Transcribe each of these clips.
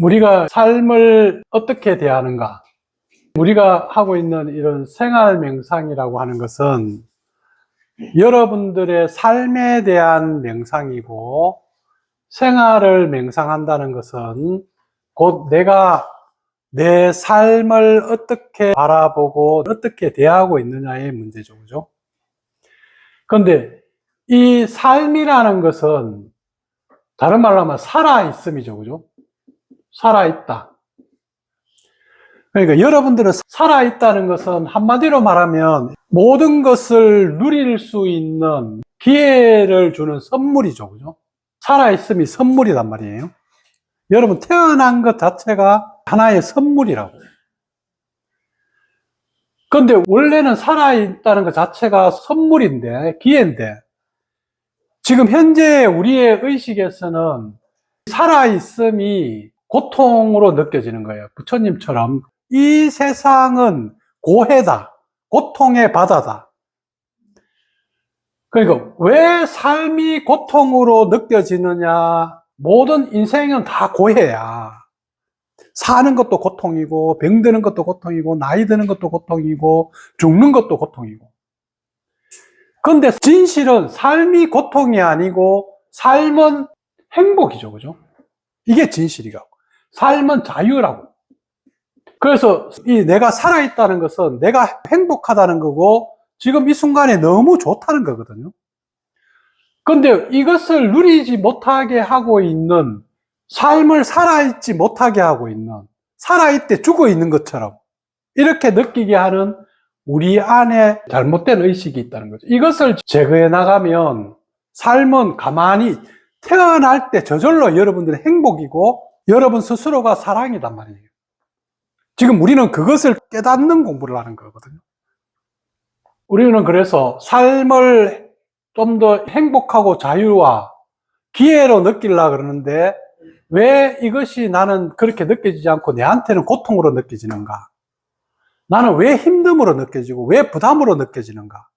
우리가 삶을 어떻게 대하는가? 우리가 하고 있는 이런 생활 명상이라고 하는 것은 여러분들의 삶에 대한 명상이고, 생활을 명상한다는 것은 곧 내가 내 삶을 어떻게 바라보고 어떻게 대하고 있느냐의 문제죠. 그죠? 그런데 이 삶이라는 것은 다른 말로 하면 살아있음이죠. 그죠? 살아있다. 그러니까 여러분들은 살아있다는 것은 한마디로 말하면 모든 것을 누릴 수 있는 기회를 주는 선물이죠. 그죠? 살아있음이 선물이란 말이에요. 여러분, 태어난 것 자체가 하나의 선물이라고. 그런데 원래는 살아있다는 것 자체가 선물인데, 기회인데, 지금 현재 우리의 의식에서는 살아있음이 고통으로 느껴지는 거예요. 부처님처럼 이 세상은 고해다, 고통의 바다다. 그러니까 왜 삶이 고통으로 느껴지느냐? 모든 인생은 다 고해야. 사는 것도 고통이고, 병드는 것도 고통이고, 나이 드는 것도 고통이고, 죽는 것도 고통이고. 그런데 진실은 삶이 고통이 아니고 삶은 행복이죠. 그죠? 이게 진실이라고. 삶은 자유라고. 그래서 이 내가 살아있다는 것은 내가 행복하다는 거고, 지금 이 순간에 너무 좋다는 거거든요. 그런데 이것을 누리지 못하게 하고 있는, 삶을 살아있지 못하게 하고 있는, 살아있대 죽어 있는 것처럼 이렇게 느끼게 하는 우리 안에 잘못된 의식이 있다는 거죠. 이것을 제거해 나가면 삶은 가만히 태어날 때 저절로 여러분들의 행복이고 여러분 스스로가 사랑이단 말이에요. 지금 우리는 그것을 깨닫는 공부를 하는 거거든요. 우리는 그래서 삶을 좀 더 행복하고 자유와 기회로 느끼려고 그러는데, 왜 이것이 나는 그렇게 느껴지지 않고 내한테는 고통으로 느껴지는가? 나는 왜 힘듦으로 느껴지고 왜 부담으로 느껴지는가?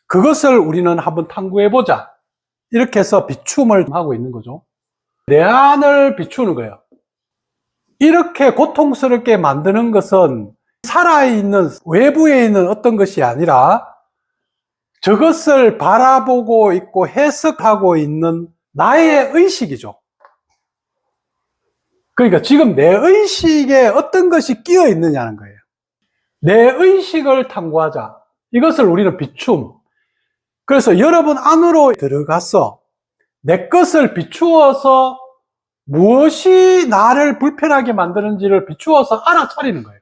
그것을 우리는 한번 탐구해보자. 이렇게 해서 비춤을 하고 있는 거죠. 내 안을 비추는 거예요. 이렇게 고통스럽게 만드는 것은 살아있는 외부에 있는 어떤 것이 아니라 저것을 바라보고 있고 해석하고 있는 나의 의식이죠. 그러니까 지금 내 의식에 어떤 것이 끼어 있느냐는 거예요. 내 의식을 탐구하자. 이것을 우리는 비춤. 그래서 여러분 안으로 들어가서 내 것을 비추어서 무엇이 나를 불편하게 만드는지를 비추어서 알아차리는 거예요.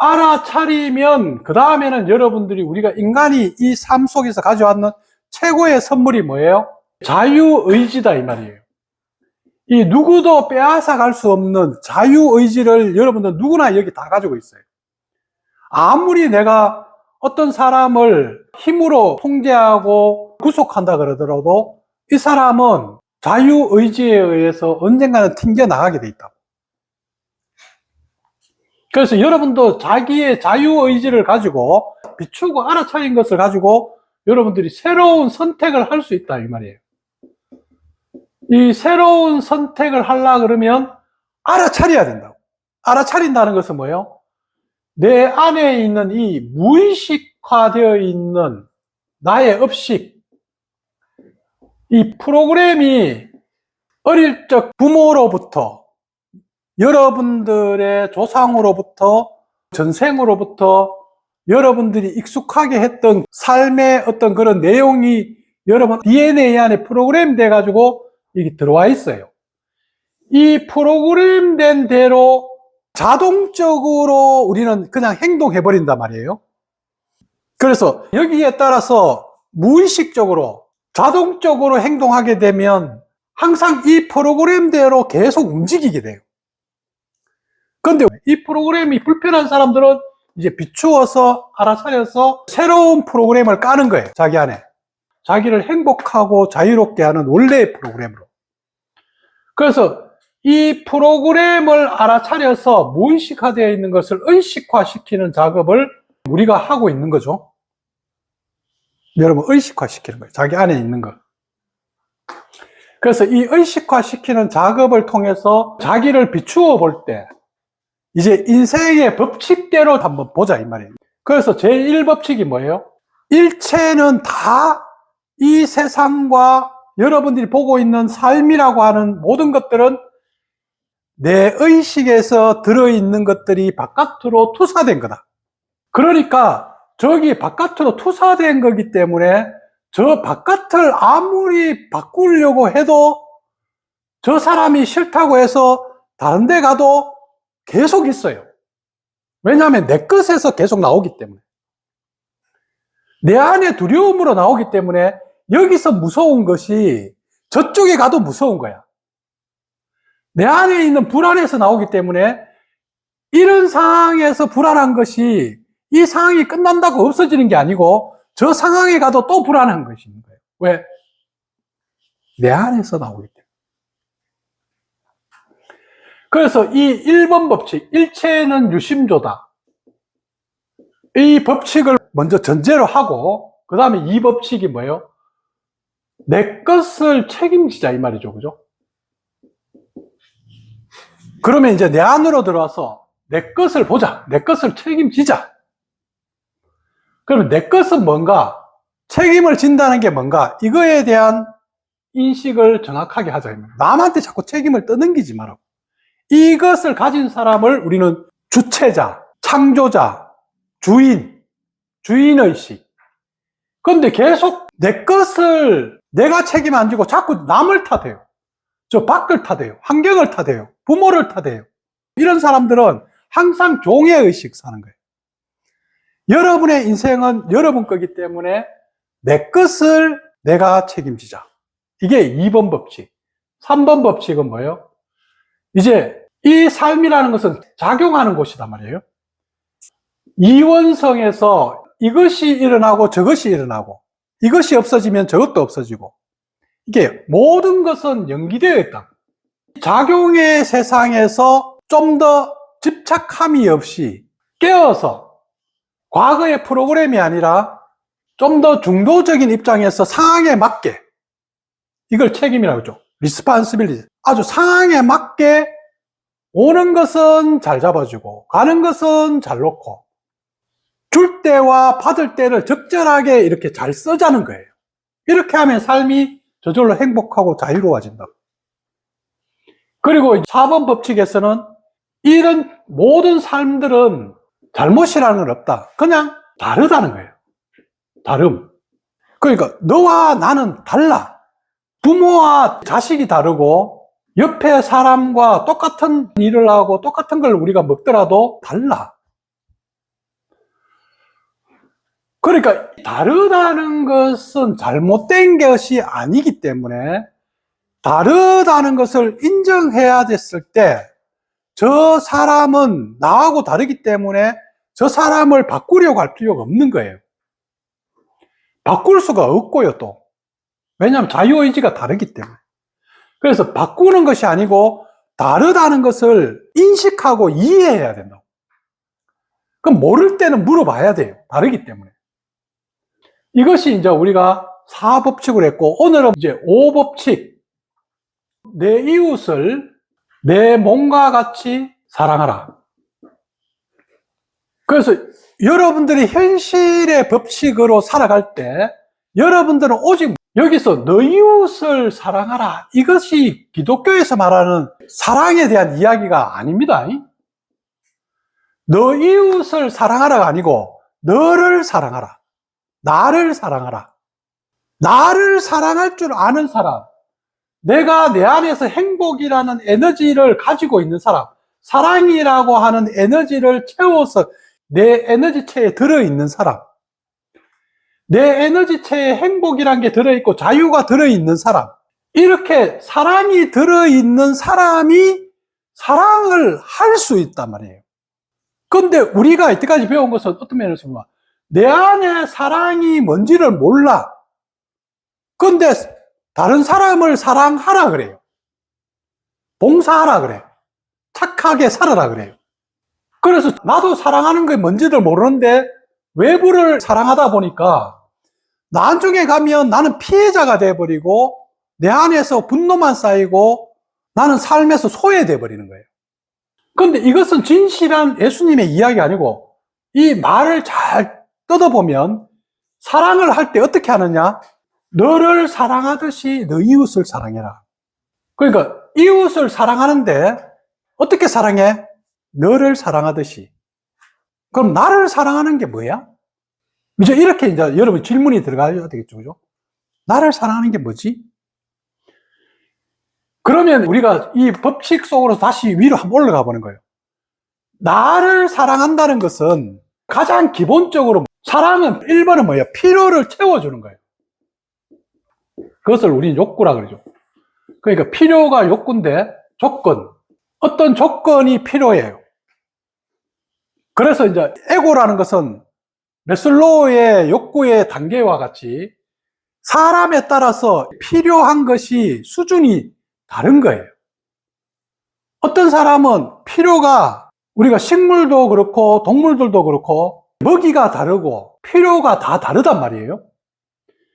알아차리면 그 다음에는 여러분들이, 우리가 인간이 이 삶 속에서 가져왔는 최고의 선물이 뭐예요? 자유의지다 이 말이에요. 이 누구도 빼앗아 갈 수 없는 자유의지를 여러분들 누구나 여기 다 가지고 있어요. 아무리 내가 어떤 사람을 힘으로 통제하고 구속한다 그러더라도 이 사람은 자유의지에 의해서 언젠가는 튕겨나가게 돼 있다고. 그래서 여러분도 자기의 자유의지를 가지고 비추고 알아차린 것을 가지고 여러분들이 새로운 선택을 할 수 있다 이 말이에요. 이 새로운 선택을 하려고 그러면 알아차려야 된다고. 알아차린다는 것은 뭐예요? 내 안에 있는 이 무의식화되어 있는 나의 업식, 이 프로그램이 어릴 적 부모로부터, 여러분들의 조상으로부터, 전생으로부터 여러분들이 익숙하게 했던 삶의 어떤 그런 내용이 여러분 DNA 안에 프로그램 돼가지고 이게 들어와 있어요. 이 프로그램 된 대로 자동적으로 우리는 그냥 행동해버린단 말이에요. 그래서 여기에 따라서 무의식적으로 자동적으로 행동하게 되면 항상 이 프로그램대로 계속 움직이게 돼요. 그런데 이 프로그램이 불편한 사람들은 이제 비추어서 알아차려서 새로운 프로그램을 까는 거예요. 자기 안에. 자기를 행복하고 자유롭게 하는 원래의 프로그램으로. 그래서 이 프로그램을 알아차려서 무의식화되어 있는 것을 의식화시키는 작업을 우리가 하고 있는 거죠. 여러분, 의식화시키는 거예요. 자기 안에 있는 거. 그래서 이 의식화시키는 작업을 통해서 자기를 비추어 볼 때, 이제 인생의 법칙대로 한번 보자, 이 말이에요. 그래서 제1법칙이 뭐예요? 일체는 다 이 세상과 여러분들이 보고 있는 삶이라고 하는 모든 것들은 내 의식에서 들어있는 것들이 바깥으로 투사된 거다. 그러니까 저기 바깥으로 투사된 거기 때문에 저 바깥을 아무리 바꾸려고 해도 저 사람이 싫다고 해서 다른 데 가도 계속 있어요. 왜냐하면 내 것에서 계속 나오기 때문에. 내 안에 두려움으로 나오기 때문에 여기서 무서운 것이 저쪽에 가도 무서운 거야. 내 안에 있는 불안에서 나오기 때문에 이런 상황에서 불안한 것이 이 상황이 끝난다고 없어지는 게 아니고 저 상황에 가도 또 불안한 것이 있는 거예요. 왜? 내 안에서 나오기 때문에. 그래서 이 1번 법칙, 일체는 유심조다. 이 법칙을 먼저 전제로 하고 그 다음에 이 법칙이 뭐예요? 내 것을 책임지자 이 말이죠. 그죠? 그러면 이제 내 안으로 들어와서 내 것을 보자. 내 것을 책임지자. 그러면 내 것은 뭔가? 책임을 진다는 게 뭔가? 이거에 대한 인식을 정확하게 하자. 남한테 자꾸 책임을 떠넘기지 말라고. 이것을 가진 사람을 우리는 주체자, 창조자, 주인의식. 그런데 계속 내 것을 내가 책임 안 지고 자꾸 남을 탓해요. 저 밖을 탓해요. 환경을 탓해요. 부모를 탓해요. 이런 사람들은 항상 종의의식 사는 거예요. 여러분의 인생은 여러분 거기 때문에 내 것을 내가 책임지자. 이게 2번 법칙. 3번 법칙은 뭐예요? 이제 이 삶이라는 것은 작용하는 곳이단 말이에요. 이원성에서 이것이 일어나고 저것이 일어나고 이것이 없어지면 저것도 없어지고 이게 모든 것은 연기되어 있다. 작용의 세상에서 좀 더 집착함이 없이 깨어서 과거의 프로그램이 아니라 좀 더 중도적인 입장에서 상황에 맞게 이걸 책임이라고 하죠. 리스판시빌리티. 아주 상황에 맞게 오는 것은 잘 잡아주고 가는 것은 잘 놓고 줄 때와 받을 때를 적절하게 이렇게 잘 써자는 거예요. 이렇게 하면 삶이 저절로 행복하고 자유로워진다. 그리고 4번 법칙에서는 이런 모든 삶들은 잘못이라는 건 없다. 그냥 다르다는 거예요. 다름. 그러니까 너와 나는 달라. 부모와 자식이 다르고 옆에 사람과 똑같은 일을 하고 똑같은 걸 우리가 먹더라도 달라. 그러니까 다르다는 것은 잘못된 것이 아니기 때문에 다르다는 것을 인정해야 됐을 때 저 사람은 나하고 다르기 때문에 저 사람을 바꾸려고 할 필요가 없는 거예요. 바꿀 수가 없고요, 또. 왜냐하면 자유의지가 다르기 때문에. 그래서 바꾸는 것이 아니고 다르다는 것을 인식하고 이해해야 된다고. 그럼 모를 때는 물어봐야 돼요. 다르기 때문에. 이것이 이제 우리가 4법칙을 했고, 오늘은 이제 5법칙. 내 이웃을 내 몸과 같이 사랑하라. 그래서 여러분들이 현실의 법칙으로 살아갈 때 여러분들은 오직 여기서 너 이웃을 사랑하라. 이것이 기독교에서 말하는 사랑에 대한 이야기가 아닙니다. 너 이웃을 사랑하라가 아니고 너를 사랑하라. 나를 사랑하라. 나를 사랑할 줄 아는 사람, 내가 내 안에서 행복이라는 에너지를 가지고 있는 사람, 사랑이라고 하는 에너지를 채워서 내 에너지체에 들어있는 사람, 내 에너지체에 행복이란 게 들어있고 자유가 들어있는 사람, 이렇게 사랑이 들어있는 사람이 사랑을 할 수 있단 말이에요. 근데 우리가 이때까지 배운 것은 어떤 면에서 보면 내 안에 사랑이 뭔지를 몰라. 근데 다른 사람을 사랑하라 그래요. 봉사하라 그래요. 착하게 살아라 그래요. 그래서 나도 사랑하는 게 뭔지를 모르는데 외부를 사랑하다 보니까 나중에 가면 나는 피해자가 돼버리고 내 안에서 분노만 쌓이고 나는 삶에서 소외돼 버리는 거예요. 그런데 이것은 진실한 예수님의 이야기 아니고, 이 말을 잘 뜯어보면 사랑을 할 때 어떻게 하느냐? 너를 사랑하듯이 너 이웃을 사랑해라. 그러니까 이웃을 사랑하는데 어떻게 사랑해? 너를 사랑하듯이. 그럼 나를 사랑하는 게 뭐야? 이제 이렇게 이제 여러분 질문이 들어가야 되겠죠, 그죠? 나를 사랑하는 게 뭐지? 그러면 우리가 이 법칙 속으로 다시 위로 한번 올라가 보는 거예요. 나를 사랑한다는 것은 가장 기본적으로 사랑은 1번은 뭐예요? 필요를 채워주는 거예요. 그것을 우리는 욕구라 그러죠. 그러니까 필요가 욕구인데 조건, 어떤 조건이 필요해요. 그래서 이제 에고라는 것은 매슬로우의 욕구의 단계와 같이 사람에 따라서 필요한 것이 수준이 다른 거예요. 어떤 사람은 필요가, 우리가 식물도 그렇고 동물들도 그렇고 먹이가 다르고 필요가 다 다르단 말이에요.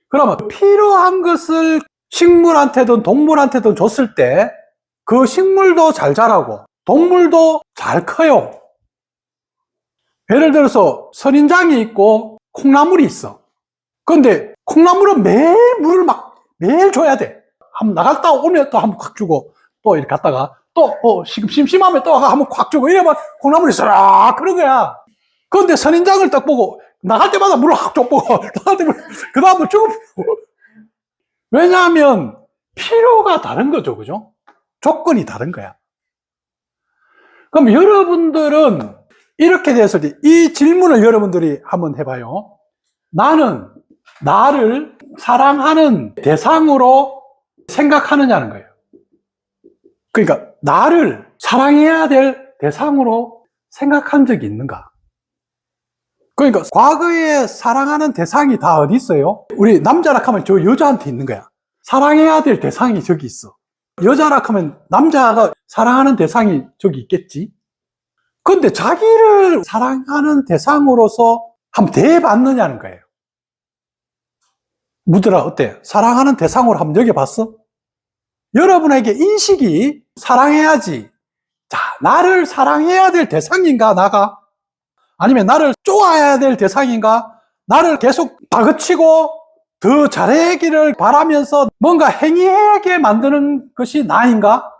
그러면 필요한 것을 식물한테든 동물한테든 줬을 때 그 식물도 잘 자라고 동물도 잘 커요. 예를 들어서 선인장이 있고 콩나물이 있어. 그런데 콩나물은 매일 물을 매일 줘야 돼. 한번 나갔다 오면 또 한번 콱 주고 또 이렇게 갔다가 또 지금 심심하면 또 한번 콱 주고 이러면 콩나물이 쏘라 그런 거야. 그런데 선인장을 딱 보고 나갈 때마다 물을 확 줘보고 나갈 때마다 그 다음에 주고. 왜냐하면 필요가 다른 거죠, 그죠? 조건이 다른 거야. 그럼 여러분들은 이렇게 됐을 때 이 질문을 여러분들이 한번 해봐요. 나는 나를 사랑하는 대상으로 생각하느냐는 거예요. 그러니까 나를 사랑해야 될 대상으로 생각한 적이 있는가? 그러니까 과거에 사랑하는 대상이 다 어디 있어요? 우리 남자라 하면 저 여자한테 있는 거야. 사랑해야 될 대상이 저기 있어. 여자라 하면 남자가 사랑하는 대상이 저기 있겠지. 그런데 자기를 사랑하는 대상으로서 한번 대해봤느냐는 거예요. 무들아 어때? 사랑하는 대상으로 한번 여겨봤어? 여러분에게 인식이 사랑해야지. 자, 나를 사랑해야 될 대상인가 나가? 아니면 나를 쪼아야 될 대상인가? 나를 계속 다그치고 더 잘하기를 바라면서 뭔가 행위하게 만드는 것이 나인가?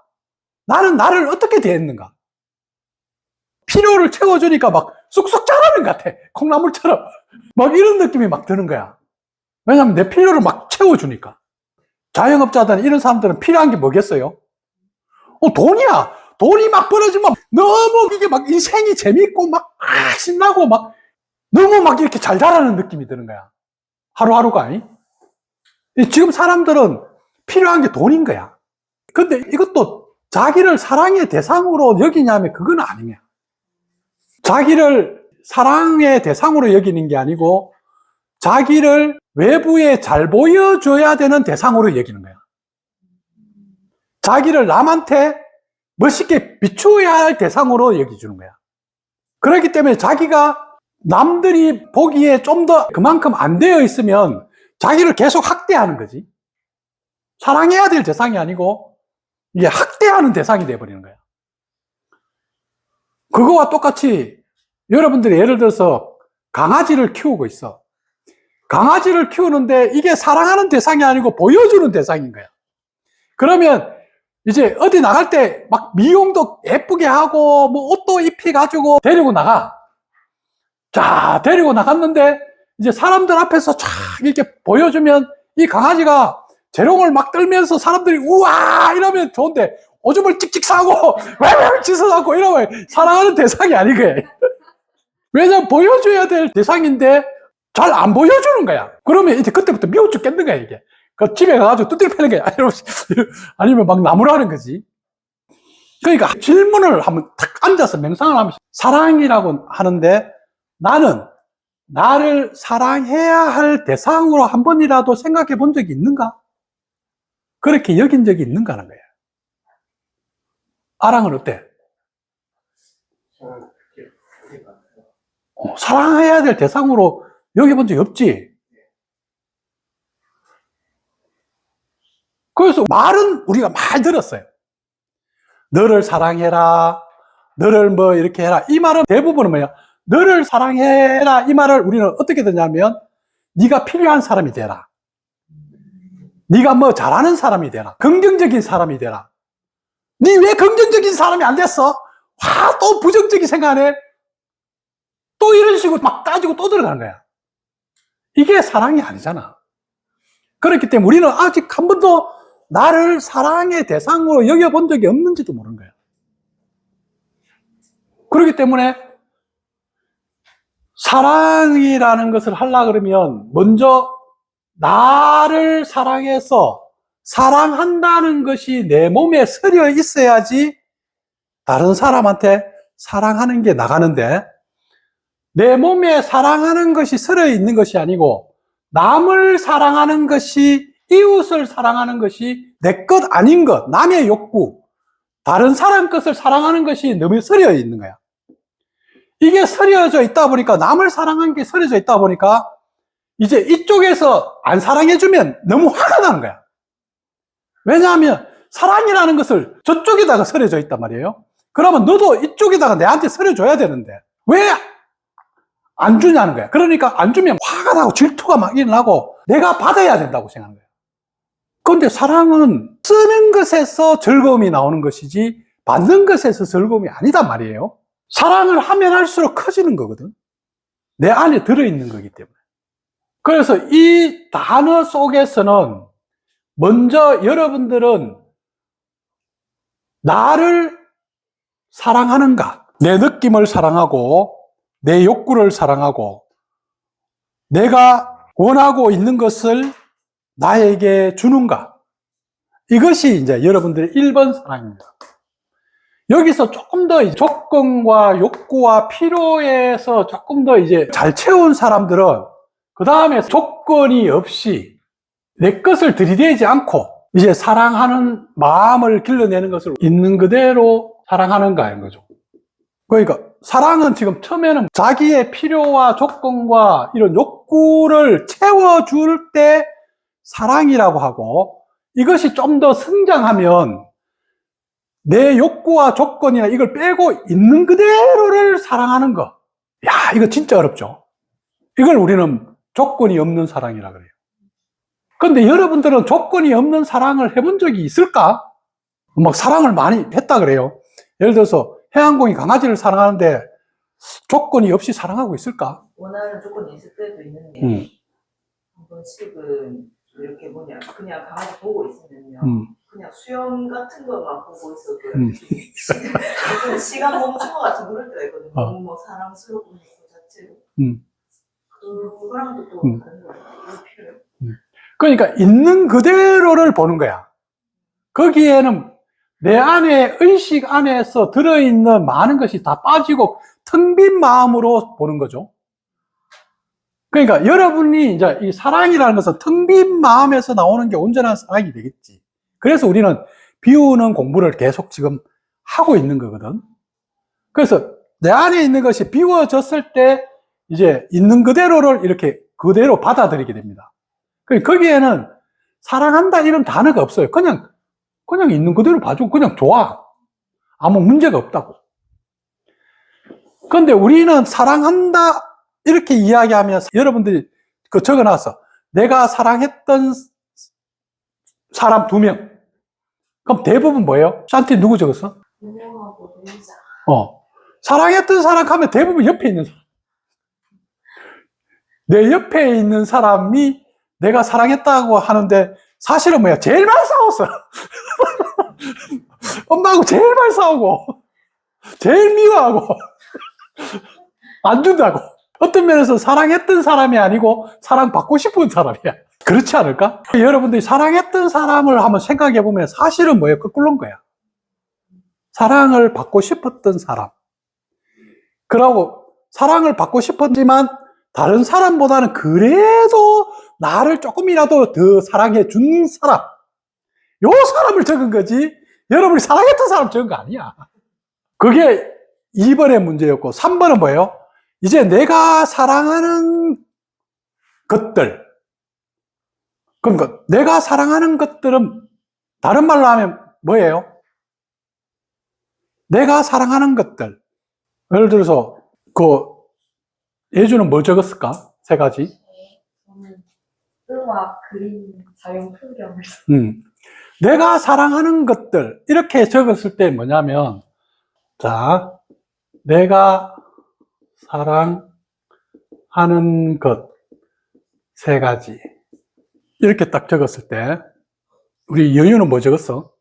나는 나를 어떻게 대했는가? 필요를 채워주니까 막 쑥쑥 자라는 것 같아. 콩나물처럼. 막 이런 느낌이 막 드는 거야. 왜냐하면 내 필요를 막 채워주니까. 자영업자들은 이런 사람들은 필요한 게 뭐겠어요? 돈이야. 돈이 막 벌어지면 너무 이게 막 인생이 재밌고 막 신나고 막 너무 막 이렇게 잘 자라는 느낌이 드는 거야. 하루하루가 아니? 지금 사람들은 필요한 게 돈인 거야. 근데 이것도 자기를 사랑의 대상으로 여기냐면 그건 아니야. 자기를 사랑의 대상으로 여기는 게 아니고 자기를 외부에 잘 보여줘야 되는 대상으로 여기는 거야. 자기를 남한테 멋있게 비추어야 할 대상으로 여기주는 거야. 그렇기 때문에 자기가 남들이 보기에 좀 더 그만큼 안 되어 있으면 자기를 계속 학대하는 거지. 사랑해야 될 대상이 아니고 이게 학대하는 대상이 돼버리는 거야. 그거와 똑같이 여러분들이 예를 들어서 강아지를 키우고 있어. 강아지를 키우는데 이게 사랑하는 대상이 아니고 보여주는 대상인 거야. 그러면 이제 어디 나갈 때 막 미용도 예쁘게 하고 뭐 옷도 입혀가지고 데리고 나가. 자, 데리고 나갔는데 이제 사람들 앞에서 쫙 이렇게 보여주면 이 강아지가 재롱을 막 떨면서 사람들이 우와 이러면 좋은데 오줌을 찍찍 싸고 왜왜 짖어갖고 이러면 사랑하는 대상이 아니거든. 왜냐면 보여줘야 될 대상인데 잘 안 보여주는 거야. 그러면 이제 그때부터 미워 죽겠는 거야 이게. 그 집에 가가지고 뚜띠를 패는 거야. 아니면 막 나무라는 거지. 그러니까 질문을 한번 탁 앉아서 명상을 하면서 사랑이라고 하는데 나는 나를 사랑해야 할 대상으로 한 번이라도 생각해 본 적이 있는가? 그렇게 여긴 적이 있는가 하는 거야. 아랑은 어때? 사랑해야 될 대상으로 여겨본 적이 없지? 그래서 말은 우리가 많이 들었어요. 너를 사랑해라. 너를 뭐 이렇게 해라. 이 말은 대부분은 뭐예요? 너를 사랑해라. 이 말을 우리는 어떻게 듣냐면 네가 필요한 사람이 되라. 네가 뭐 잘하는 사람이 되라. 긍정적인 사람이 되라. 네 왜 긍정적인 사람이 안 됐어? 와, 또 부정적인 생각하네. 또 이런 식으로 막 따지고 또 들어가는 거야. 이게 사랑이 아니잖아. 그렇기 때문에 우리는 아직 한 번도 나를 사랑의 대상으로 여겨본 적이 없는지도 모르는 거야. 그렇기 때문에 사랑이라는 것을 하려고 그러면 먼저 나를 사랑해서 사랑한다는 것이 내 몸에 서려 있어야지 다른 사람한테 사랑하는 게 나가는데, 내 몸에 사랑하는 것이 서려 있는 것이 아니고 남을 사랑하는 것이, 이웃을 사랑하는 것이 내 것 아닌 것, 남의 욕구, 다른 사람 것을 사랑하는 것이 너무 서려 있는 거야. 이게 서려져 있다 보니까, 남을 사랑하는 게 서려져 있다 보니까 이제 이쪽에서 안 사랑해주면 너무 화가 나는 거야. 왜냐하면 사랑이라는 것을 저쪽에다가 서려져 있단 말이에요. 그러면 너도 이쪽에다가 내한테 서려줘야 되는데 왜 안 주냐는 거야. 그러니까 안 주면 화가 나고 질투가 막 일어나고 내가 받아야 된다고 생각하는 거야. 그런데 사랑은 쓰는 것에서 즐거움이 나오는 것이지 받는 것에서 즐거움이 아니단 말이에요. 사랑을 하면 할수록 커지는 거거든. 내 안에 들어있는 거기 때문에. 그래서 이 단어 속에서는 먼저 여러분들은 나를 사랑하는가, 내 느낌을 사랑하고 내 욕구를 사랑하고 내가 원하고 있는 것을 나에게 주는가, 이것이 이제 여러분들의 1번 사랑입니다. 여기서 조금 더 조건과 욕구와 필요에서 조금 더 이제 잘 채운 사람들은 그 다음에 조건이 없이 내 것을 들이대지 않고 이제 사랑하는 마음을 길러내는 것을 있는 그대로 사랑하는가 하는 거죠. 그러니까 사랑은 지금 처음에는 자기의 필요와 조건과 이런 욕구를 채워줄 때 사랑이라고 하고, 이것이 좀 더 성장하면 내 욕구와 조건이나 이걸 빼고 있는 그대로를 사랑하는 거. 야, 이거 진짜 어렵죠. 이걸 우리는 조건이 없는 사랑이라 그래요. 그런데 여러분들은 조건이 없는 사랑을 해본 적이 있을까? 막 사랑을 많이 했다 그래요. 예를 들어서 해안공이 강아지를 사랑하는데 조건이 없이 사랑하고 있을까? 원하는 조건이 있을 때도 있는데 한 번씩은 이렇게 뭐냐 그냥 강아지 보고 있으면요 그냥 수영 같은 거만 보고 있어도 시간 멈춘 것 같이 모를 때가 있거든요. 너무 뭐 사랑스럽고 그 자체로 그거랑도 또 다른 거예요. 필요해요. 그러니까 있는 그대로를 보는 거야. 거기에는 내 안에 의식 안에서 들어있는 많은 것이 다 빠지고 텅 빈 마음으로 보는 거죠. 그러니까 여러분이 이제 이 사랑이라는 것은 텅 빈 마음에서 나오는 게 온전한 사랑이 되겠지. 그래서 우리는 비우는 공부를 계속 지금 하고 있는 거거든. 그래서 내 안에 있는 것이 비워졌을 때 이제 있는 그대로를 이렇게 그대로 받아들이게 됩니다. 거기에는 사랑한다 이런 단어가 없어요. 그냥 있는 그대로 봐주고 그냥 좋아. 아무 문제가 없다고. 그런데 우리는 사랑한다 이렇게 이야기하면 여러분들이 그 적어놨어. 내가 사랑했던 사람 2명. 그럼 대부분 뭐예요? 샨티 누구 적었어? 유명하고 배우자. 사랑했던 사람 하면 대부분 옆에 있는 사람. 내 옆에 있는 사람이 내가 사랑했다고 하는데 사실은 뭐야? 제일 많이 싸웠어. 엄마하고 제일 많이 싸우고 제일 미워하고 안 준다고. 어떤 면에서 사랑했던 사람이 아니고 사랑받고 싶은 사람이야. 그렇지 않을까? 여러분들이 사랑했던 사람을 한번 생각해 보면 사실은 뭐예요? 거꾸로인 거야. 사랑을 받고 싶었던 사람. 그러고 사랑을 받고 싶었지만 다른 사람보다는 그래도 나를 조금이라도 더 사랑해 준 사람. 요 사람을 적은 거지 여러분이 사랑했던 사람 적은 거 아니야. 그게 2번의 문제였고 3번은 뭐예요? 이제 내가 사랑하는 것들, 그러니까 내가 사랑하는 것들은 다른 말로 하면 뭐예요? 내가 사랑하는 것들. 예를 들어서, 예주는 뭐 적었을까? 세 가지. 저는 음악, 그림, 자연 풍경을 내가 사랑하는 것들. 이렇게 적었을 때 뭐냐면, 자, 내가 사랑하는 것. 세 가지. 이렇게 딱 적었을 때, 우리 여유는 뭐 적었어?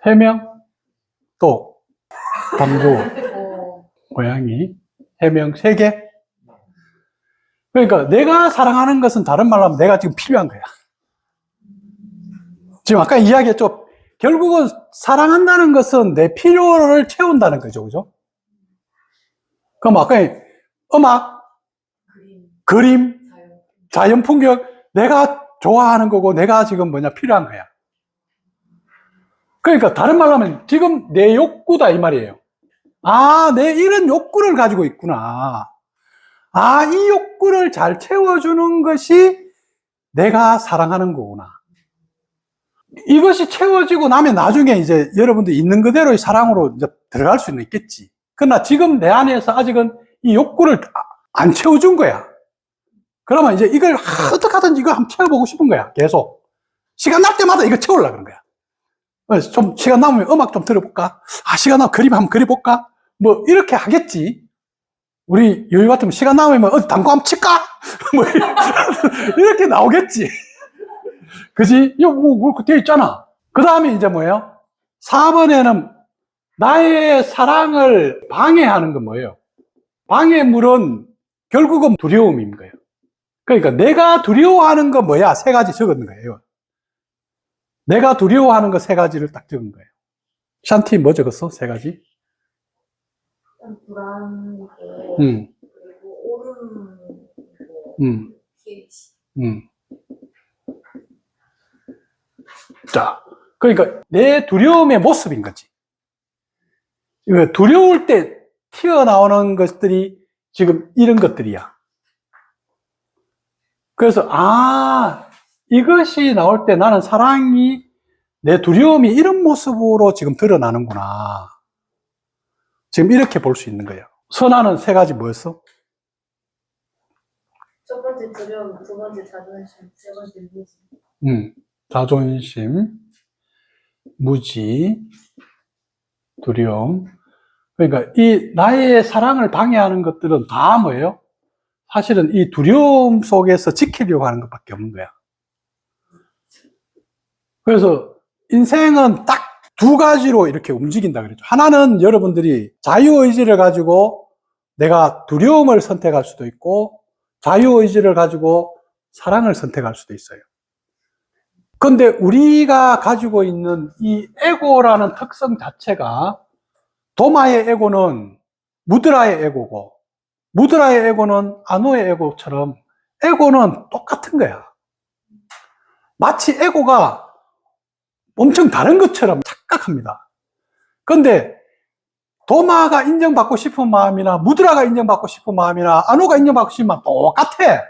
해명, 또, 당구, 고양이, 해명 3개. 그러니까 내가 사랑하는 것은 다른 말로 하면 내가 지금 필요한 거야. 지금 아까 이야기했죠. 결국은 사랑한다는 것은 내 필요를 채운다는 거죠. 그죠? 그럼 아까 음악, 그림, 자연 풍경, 내가 좋아하는 거고 내가 지금 필요한 거야. 그러니까 다른 말로 하면 지금 내 욕구다 이 말이에요. 아, 내 이런 욕구를 가지고 있구나. 아, 이 욕구를 잘 채워주는 것이 내가 사랑하는 거구나. 이것이 채워지고 나면 나중에 이제 여러분들 있는 그대로의 사랑으로 이제 들어갈 수는 있겠지. 그러나 지금 내 안에서 아직은 이 욕구를 안 채워준 거야. 그러면 이제 이걸 어떻게 하든지 이거 한번 채워보고 싶은 거야. 계속. 시간 날 때마다 이거 채우려고 그러는 거야. 그래서 좀 시간 남으면 음악 좀 들어볼까? 아, 시간 남으면 그림 한번 그려볼까? 뭐 이렇게 하겠지. 우리 여유 같으면 시간 남으면 어디 당구 한번 칠까? 뭐 이렇게 나오겠지. 그지? 이거 뭐 되어 있잖아. 그 다음에 이제 뭐예요? 4번에는 나의 사랑을 방해하는 건 뭐예요? 방해물은 결국은 두려움인 거예요. 그러니까 내가 두려워하는 건 뭐야? 3가지 적은 거예요. 내가 두려워하는 거 3가지를 딱 적은 거예요. 샨티 뭐 적었어? 3가지? 불안이고, 그리고 오름이고, 피해시. 자, 그러니까 내 두려움의 모습인 거지. 두려울 때 튀어나오는 것들이 지금 이런 것들이야. 그래서, 이것이 나올 때 나는 사랑이, 내 두려움이 이런 모습으로 지금 드러나는구나. 지금 이렇게 볼 수 있는 거예요. 선화는 3가지 뭐였어? 첫 번째 두려움, 두 번째 자존심, 세 번째 무지. 자존심, 무지, 두려움. 그러니까 이 나의 사랑을 방해하는 것들은 다 뭐예요? 사실은 이 두려움 속에서 지키려고 하는 것밖에 없는 거야. 그래서 인생은 딱 2가지로 이렇게 움직인다 그랬죠. 하나는 여러분들이 자유의지를 가지고 내가 두려움을 선택할 수도 있고 자유의지를 가지고 사랑을 선택할 수도 있어요. 근데 우리가 가지고 있는 이 에고라는 특성 자체가 도마의 에고는 무드라의 에고고 무드라의 에고는 아노의 에고처럼 에고는 똑같은 거야. 마치 에고가 엄청 다른 것처럼 착각합니다. 근데 도마가 인정받고 싶은 마음이나 무드라가 인정받고 싶은 마음이나 아노가 인정받고 싶은 마음 똑같아.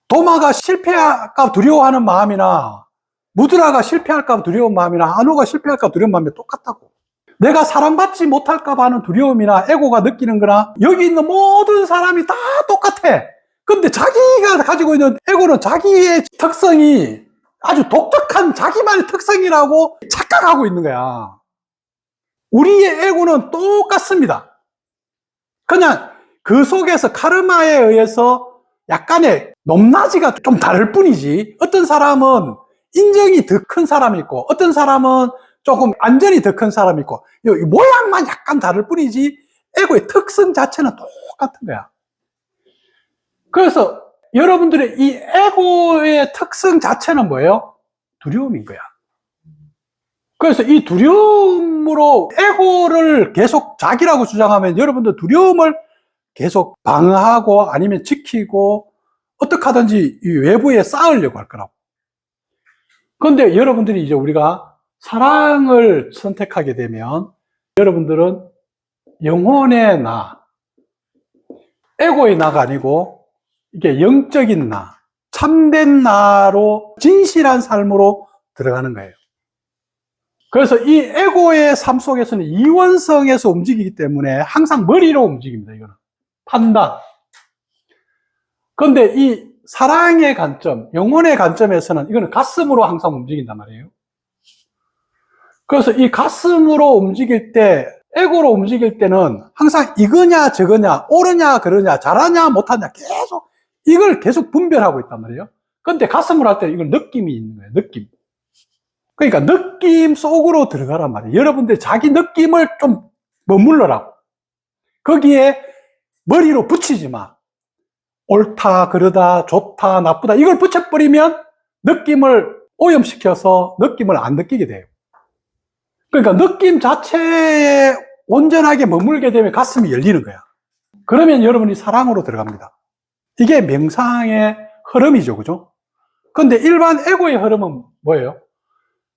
도마가 실패할까 두려워하는 마음이나 무드라가 실패할까 두려운 마음이나 아노가 실패할까 두려운 마음이 똑같다고. 내가 사랑받지 못할까 봐 하는 두려움이나 에고가 느끼는 거나 여기 있는 모든 사람이 다 똑같아. 근데 자기가 가지고 있는 에고는 자기의 특성이 아주 독특한 자기만의 특성이라고 착각하고 있는 거야. 우리의 에고는 똑같습니다. 그냥 그 속에서 카르마에 의해서 약간의 높낮이가 좀 다를 뿐이지. 어떤 사람은 인정이 더 큰 사람이 있고 어떤 사람은 조금 안전이 더 큰 사람이 있고 모양만 약간 다를 뿐이지 에고의 특성 자체는 똑같은 거야. 그래서 여러분들의 이 에고의 특성 자체는 뭐예요? 두려움인 거야. 그래서 이 두려움으로 에고를 계속 자기라고 주장하면 여러분들 두려움을 계속 방어하고 아니면 지키고 어떻게 하든지 이 외부에 쌓으려고 할 거라고. 그런데 여러분들이 이제 우리가 사랑을 선택하게 되면 여러분들은 영혼의 나, 에고의 나가 아니고 이게 영적인 나, 참된 나로 진실한 삶으로 들어가는 거예요. 그래서 이 에고의 삶 속에서는 이원성에서 움직이기 때문에 항상 머리로 움직입니다, 이거는. 판단. 그런데 이 사랑의 관점, 영혼의 관점에서는 이거는 가슴으로 항상 움직인단 말이에요. 그래서 이 가슴으로 움직일 때, 에고로 움직일 때는 항상 이거냐 저거냐, 옳으냐 그러냐, 잘하냐 못하냐 계속 이걸 계속 분별하고 있단 말이에요. 그런데 가슴으로 할 때 이걸 느낌이 있는 거예요, 느낌. 그러니까 느낌 속으로 들어가란 말이에요. 여러분들 자기 느낌을 좀 머물러라고. 거기에 머리로 붙이지 마. 옳다, 그러다, 좋다, 나쁘다 이걸 붙여버리면 느낌을 오염시켜서 느낌을 안 느끼게 돼요. 그러니까 느낌 자체에 온전하게 머물게 되면 가슴이 열리는 거야. 그러면 여러분이 사랑으로 들어갑니다. 이게 명상의 흐름이죠, 그죠? 근데 일반 에고의 흐름은 뭐예요?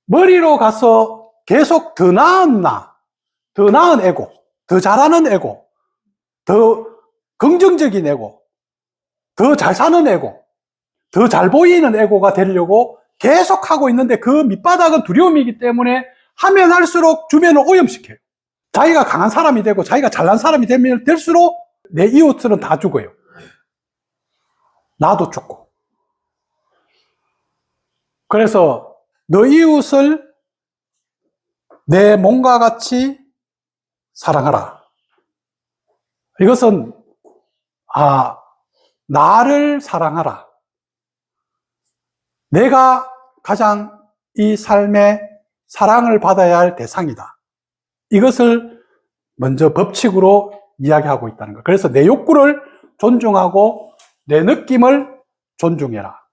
머리로 가서 계속 더 나은 나, 더 나은 에고, 더 잘하는 에고, 더 긍정적인 에고, 더 잘 사는 에고, 더 잘 보이는 에고가 되려고 계속 하고 있는데 그 밑바닥은 두려움이기 때문에 하면 할수록 주변을 오염시켜요. 자기가 강한 사람이 되고 자기가 잘난 사람이 되면 될수록 내 이웃들은 다 죽어요. 나도 죽고. 그래서 너 이웃을 내 몸과 같이 사랑하라. 이것은 나를 사랑하라. 내가 가장 이 삶에 사랑을 받아야 할 대상이다. 이것을 먼저 법칙으로 이야기하고 있다는 거예요. 그래서 내 욕구를 존중하고 내 느낌을 존중해라.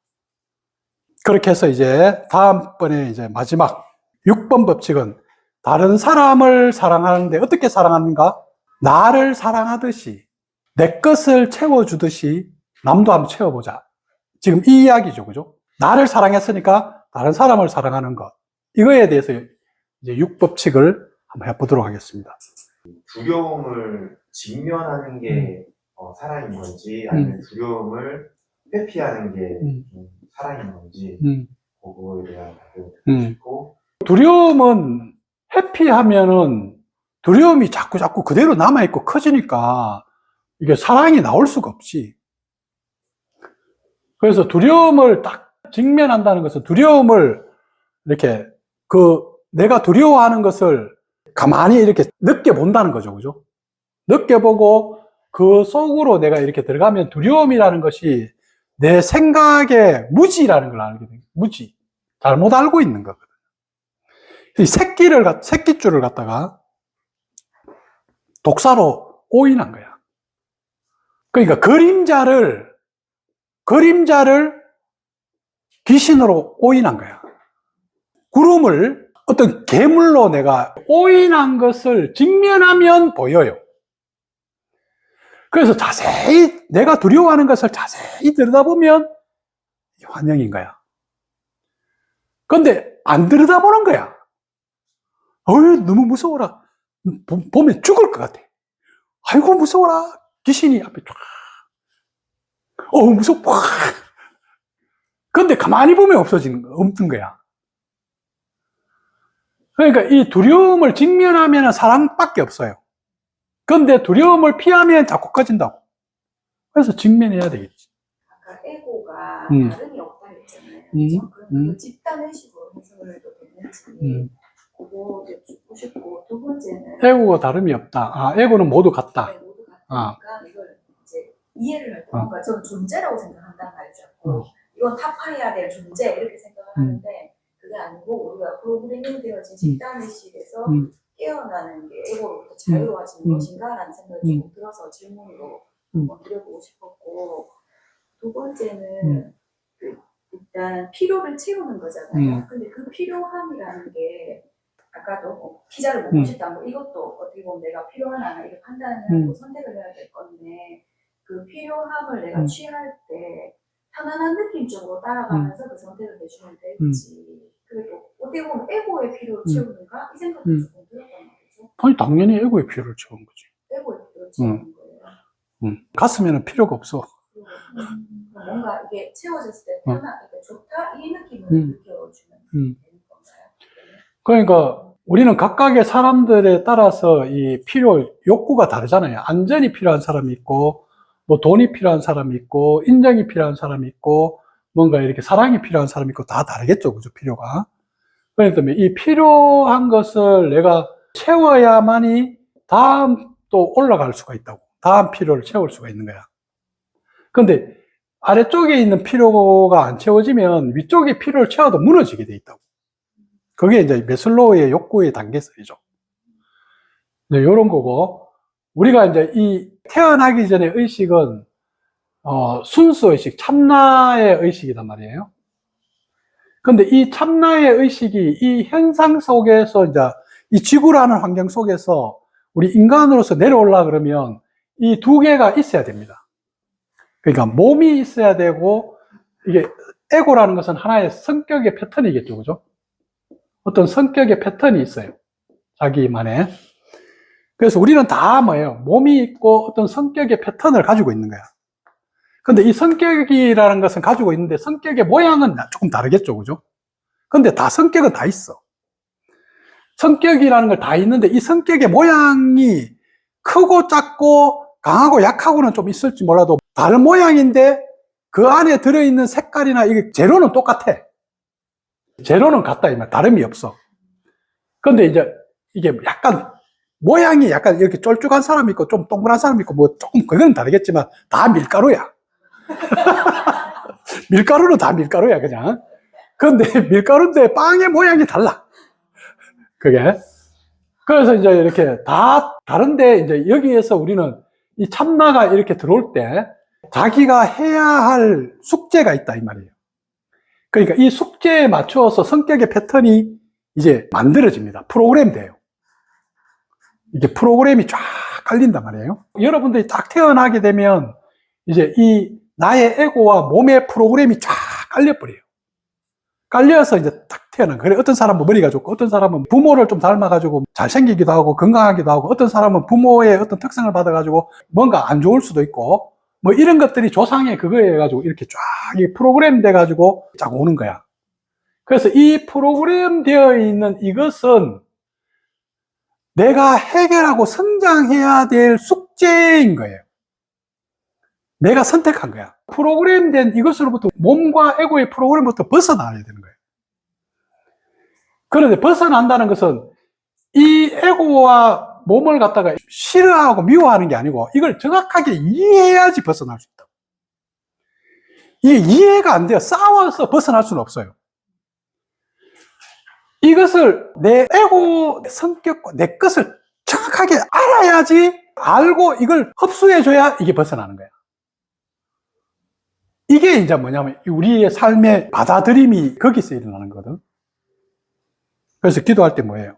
그렇게 해서 이제 다음번에 이제 마지막 6번 법칙은 다른 사람을 사랑하는데 어떻게 사랑하는가? 나를 사랑하듯이 내 것을 채워주듯이 남도 한번 채워보자. 지금 이 이야기죠, 그죠? 나를 사랑했으니까 다른 사람을 사랑하는 것. 이거에 대해서 이제 6법칙을 한번 해보도록 하겠습니다. 두려움을 직면하는 게 사랑인 건지, 아니면 두려움을 회피하는 게 사랑인 건지, 그거에 대한 답변을 듣고 싶고. 두려움은 회피하면은 두려움이 자꾸 그대로 남아있고 커지니까 이게 사랑이 나올 수가 없지. 그래서 두려움을 딱 직면한다는 것은 두려움을 이렇게 내가 두려워하는 것을 가만히 이렇게 느껴본다는 거죠. 그죠? 느껴보고 그 속으로 내가 이렇게 들어가면 두려움이라는 것이 내 생각의 무지라는 걸 알게 돼요. 무지. 잘못 알고 있는 거거든요. 이 새끼줄을 갖다가 독사로 오인한 거야. 그러니까 그림자를 귀신으로 오인한 거야. 구름을 어떤 괴물로 내가 오인한 것을 직면하면 보여요. 그래서 자세히 내가 두려워하는 것을 자세히 들여다보면 환영인 거야. 그런데 안 들여다보는 거야. 너무 무서워라. 보면 죽을 것 같아. 아이고 무서워라. 귀신이 앞에 쫙. 무서워. 그런데 가만히 보면 없는 거야. 그러니까 이 두려움을 직면하면 사랑밖에 없어요. 그런데 두려움을 피하면 자꾸 커진다고. 그래서 직면해야 되겠지. 아까 에고가 다름이 없다 했잖아요. 그럼 집단의식으로 해석을 해도 되는지 그거 듣고 싶고, 두 번째는 에고가 다름이 없다. 에고는 모두 같다. 네, 모두 같으니까 이걸 이제 이해를 할 때 뭔가 저는 존재라고 생각한다는 말이죠. 이건 타파해야 될 존재 이렇게 생각을 하는데 그게 아니고 우리가 프로그래밍 되어진 집단의식에서 깨어나는 게 에고로부터 자유로워지는 것인가라는 생각이 좀 들어서 질문으로 한번 드려보고 싶었고, 두 번째는 일단 필요를 채우는 거잖아요. 근데 그 필요함이라는 게 아까도 피자를 먹고 싶다 뭐 이것도 어떻게 보면 내가 필요하나 이렇게 판단을 하고 선택을 해야 될 건데, 그 필요함을 내가 취할 때 편안한 느낌 쪽으로 따라가면서 그 선택을 해주면 될지, 그리고 어떻게 보면 에고의 필요를 채우는가 이 생각도 조금 들었단 말이죠. 아니 당연히 에고의 필요를 채우는 거지. 에고의 필요를 채우는 거예요. 가슴에는 필요가 없어. 뭔가 이게 채워졌을 때 편하게 좋다 이 느낌을 느껴주면 되는 건가요? 그러니까 우리는 각각의 사람들에 따라서 이 필요, 욕구가 다르잖아요. 안전이 필요한 사람이 있고, 뭐 돈이 필요한 사람이 있고, 인정이 필요한 사람이 있고, 뭔가 이렇게 사랑이 필요한 사람이 있고, 다 다르겠죠. 그죠? 필요가. 그렇기 때문에 이 필요한 것을 내가 채워야만이 다음 또 올라갈 수가 있다고. 다음 필요를 채울 수가 있는 거야. 근데 아래쪽에 있는 필요가 안 채워지면 위쪽의 필요를 채워도 무너지게 돼 있다고. 그게 이제 매슬로우의 욕구의 단계성이죠. 네, 이런 거고, 우리가 이제 이 태어나기 전에 의식은, 순수 의식, 참나의 의식이란 말이에요. 근데 이 참나의 의식이 이 현상 속에서 이제 이 지구라는 환경 속에서 우리 인간으로서 내려오려 그러면 이 두 개가 있어야 됩니다. 그러니까 몸이 있어야 되고, 이게 에고라는 것은 하나의 성격의 패턴이겠죠. 그죠? 어떤 성격의 패턴이 있어요. 자기만의. 그래서 우리는 다 뭐예요? 몸이 있고 어떤 성격의 패턴을 가지고 있는 거야. 근데 이 성격이라는 것은 가지고 있는데 성격의 모양은 조금 다르겠죠. 그죠? 근데 다 성격은 다 있어. 성격이라는 걸 다 있는데 이 성격의 모양이 크고 작고 강하고 약하고는 좀 있을지 몰라도 다른 모양인데 그 안에 들어있는 색깔이나 이게 재료는 똑같아. 재료는 같다, 이 말. 다름이 없어. 근데 이제 이게 약간 모양이 약간 이렇게 쫄쭉한 사람이 있고 좀 동그란 사람이 있고 뭐 조금 그건 다르겠지만 다 밀가루야. 밀가루는 다 밀가루야, 그냥. 근데 밀가루인데 빵의 모양이 달라. 그게. 그래서 이제 이렇게 다 다른데 이제 여기에서 우리는 이 참나가 이렇게 들어올 때 자기가 해야 할 숙제가 있다, 이 말이에요. 그러니까 이 숙제에 맞추어서 성격의 패턴이 이제 만들어집니다. 프로그램 돼요. 이게 프로그램이 쫙 깔린단 말이에요. 여러분들이 딱 태어나게 되면 이제 이 나의 에고와 몸의 프로그램이 쫙 깔려버려요. 깔려서 이제 딱 태어난 거예요. 그래, 어떤 사람은 머리가 좋고, 어떤 사람은 부모를 좀 닮아가지고 잘생기기도 하고, 건강하기도 하고, 어떤 사람은 부모의 어떤 특성을 받아가지고 뭔가 안 좋을 수도 있고, 뭐 이런 것들이 조상의 그거에 해가지고 이렇게 쫙 프로그램 돼가지고 쫙 오는 거야. 그래서 이 프로그램 되어 있는 이것은 내가 해결하고 성장해야 될 숙제인 거예요. 내가 선택한 거야. 프로그램된 이것으로부터 몸과 에고의 프로그램부터 벗어나야 되는 거예요. 그런데 벗어난다는 것은 이 에고와 몸을 갖다가 싫어하고 미워하는 게 아니고 이걸 정확하게 이해해야지 벗어날 수 있다. 이게 이해가 안 돼요. 싸워서 벗어날 수는 없어요. 이것을 내 에고 성격과 내 것을 정확하게 알아야지 알고 이걸 흡수해줘야 이게 벗어나는 거야. 이게 이제 뭐냐면 우리의 삶의 받아들임이 거기서 일어나는 거거든. 그래서 기도할 때 뭐예요?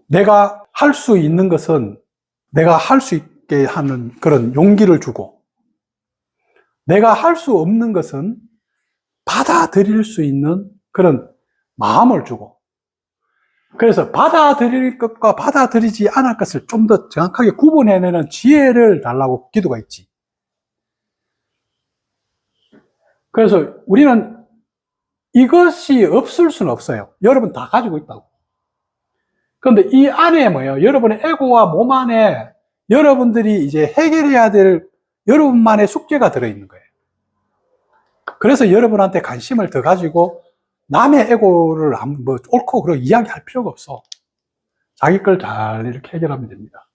내가 할 수 있는 것은 내가 할 수 있게 하는 그런 용기를 주고, 내가 할 수 없는 것은 받아들일 수 있는 그런 마음을 주고, 그래서 받아들일 것과 받아들이지 않을 것을 좀 더 정확하게 구분해내는 지혜를 달라고 기도가 있지. 그래서 우리는 이것이 없을 수는 없어요. 여러분 다 가지고 있다고. 그런데 이 안에 뭐예요? 여러분의 에고와 몸 안에 여러분들이 이제 해결해야 될 여러분만의 숙제가 들어있는 거예요. 그래서 여러분한테 관심을 더 가지고 남의 에고를 뭐 옳고 그러고 이야기할 필요가 없어. 자기 걸 잘 이렇게 해결하면 됩니다.